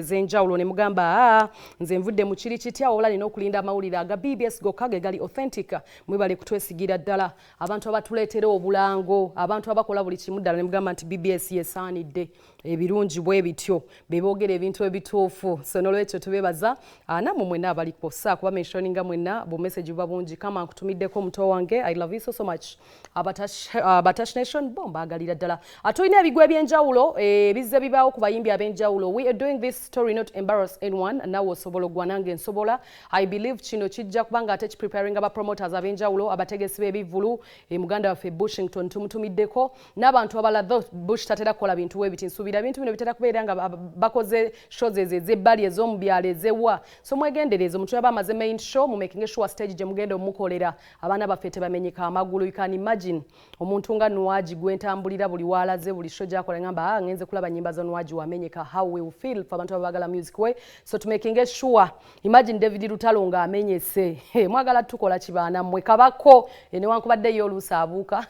Zenjawulo ne mugamba nze nvudde mu kiri kitya wabula nina okulinda amawulire aga BBS gokka ge gali authentic mwebale kutwesigira ddala abantu abatuleetera obulango abantu abakola buli kimu ddala ne mugamba nti BBS yesaanidde ebirungi bwe bityo beboogera ebintu ebituufu so nolwekyo tubebaza namwe mwenna abaliko kuba mentioninga mwenna bu message buba bungi kama nkutumiddeko omuto wange I love you so much Abatash Nation mbaagalira ddala atulina ebigwa ebyenjawulo bizze bibaawo ku bayimbi ab'enjawulo we are doing this story not embarrass anyone nawe osobola ogwa nange nsobola I believe kino kijja kubanga ate preparing aba promoters ab'enjawulo abategesi b'ebivulu muganda waffe Bushington tumutumiddeko n'abantu abalala Bush tatera kukola bintu we biti nsubira bintu bino bitera kubeera nga bakoze shows ezebbali ez'omu byalo ezewa so mwegendereze omuntu yaba amaze main show mu making sure stage gye mugenda omukolera abaana baffe tebamenyeka amagulu you can imagine omuntu nga Nuwaji gwentambulira buli walaze buli show gyakola ngamba ngenze kulaba nyimba za Nuwaji wamenyeka how we will feel for abantu abagala music way so to making sure imagine David Lutalo nga amenyese mwagala tukola kibaana mwe kabako ene wankubadde yo olusabuka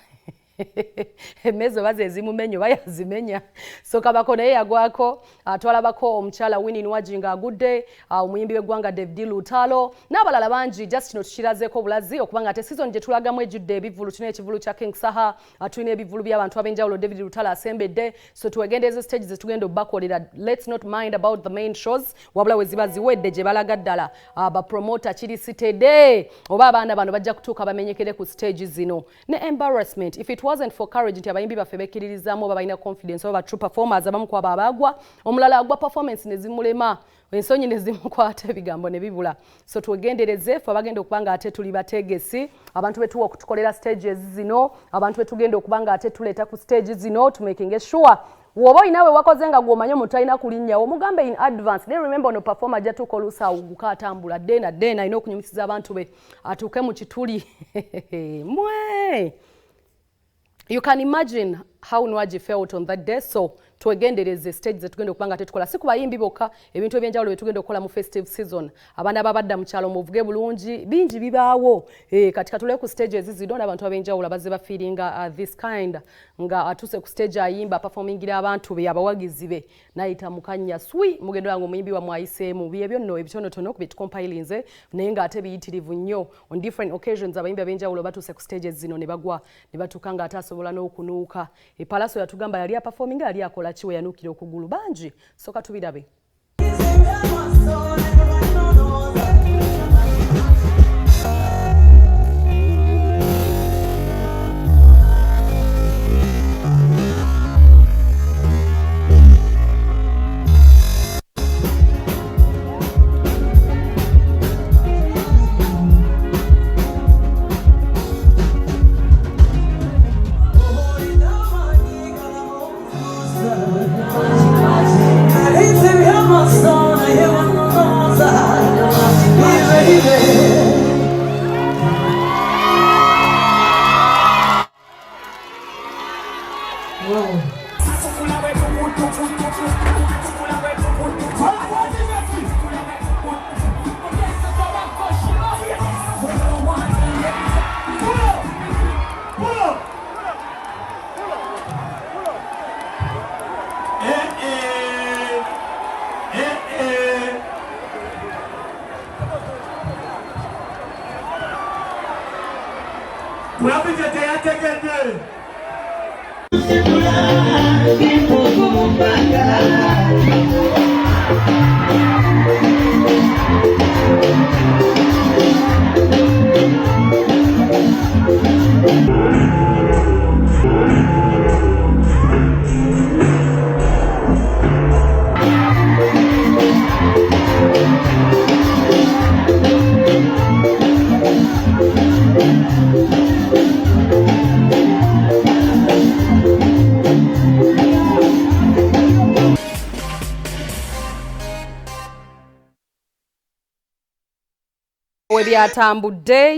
emezo baze ezimumenyo bayazimenya so kabako naye yagwako twalabako omukyala Winnie Nuwaji nga agudde omuyimbi w'eggwanga David Lutalo n'abalala bangi just no tukirazeko bulazi okubanga ate season gye tulagamu ejjudde ebivulu tulina ekivulu kya King Saha tulina ebivulu by'abantu ab'enjawulo David Lutalo asembedde so tuwegendeeze stages zetugenda obbakolera let's not mind about the main shows wabula we ziba ziwedde gye balaga ddala bapromota kiri sitede oba abaana bano bajja kutuuka bamenyekere ku stage zino ne embarrassment if it wasn't for courage nti abayimbi baffe bekkiririzaamu oba balina confidence oba true performers abamu kwaba abagwa omulala agwa performance ne zimulema ensonyi ne zimukwata ebigambo ne bibula so twegendereze fe abagenda okubanga ate tuli bategesi abantu betuwa okutukolera stages zino abantu betugenda okubanga ate tuleeta ku stage zino to making sure woba inawe wakoze nga gwomanyo omuntu alina kulinnya omugambe in advance they remember no performer ajja tukolusa gukatambula dena ina okunyumisiza abantu be atuuke mu kituli mwe you can imagine how Nuwaji felt on that day so twegendereze stage zetugenda okubanga tetukola si ku bayimbi bokka ebintu ebyenjawulo betugenda okukola mu festive season abaana ababadda mu kyalo muvuge bulungi bingi bibaawo katika tule ku stage ezizidwa n'abantu ab'enjawulo abazze ba feelinga this kind nga atuse ku stage ayimba performingira abantu be abawagizi be nayita mukanya swi mugendo wangu omuyimbi wa mwayiseemu byebyo nno ebitonotono ku bitcompilinze naye nga ate biyitirivu nnyo on different occasions abayimbi ab'enjawulo batuse ku stages zino ne bagwa ne batuuka nga atasobola n'okunuuka epalaso yatugamba yali aperforminga yali akola kiwe yanukira okugulu bangi soka tubirabe Webyatambudde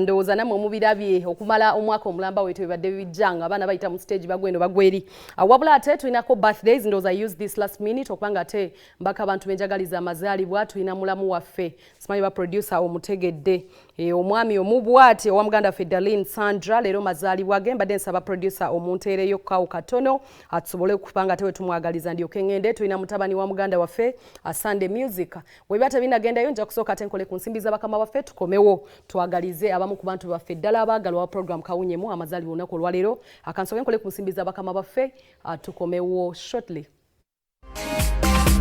ndowooza namwe mubirabye okumala omwaka omulamba wetu bibadde bibijjanga abaana bayita mu stage bagweno bagweri wabula ate tulinako birthdays ndowooza I use this last minute okubanga ate mbaka abantu benjagaliza amazaalibwa tulina mulamu waffe simanyi ba producer omutegedde omwami omubwati owa muganda Fedaline Sandra leero mazaalibwa ge mbadde nsaba producer omunteereyo kawo katono atusobole okupanga ate wetumwagaliza ndyoke ngende tulina mutabani wa muganda waffe Sunday Music webyata binagendayo nja kusooka ate nkole ku nsimbi z'abakama baffe tukomewo twagalize abamu ku bantu baffe ddala abaagalwa wa program kawunyemu amazaalibwa olunaku olwaleero akansoke nkole ku nsimbi z'abakama baffe tukomewo shortly.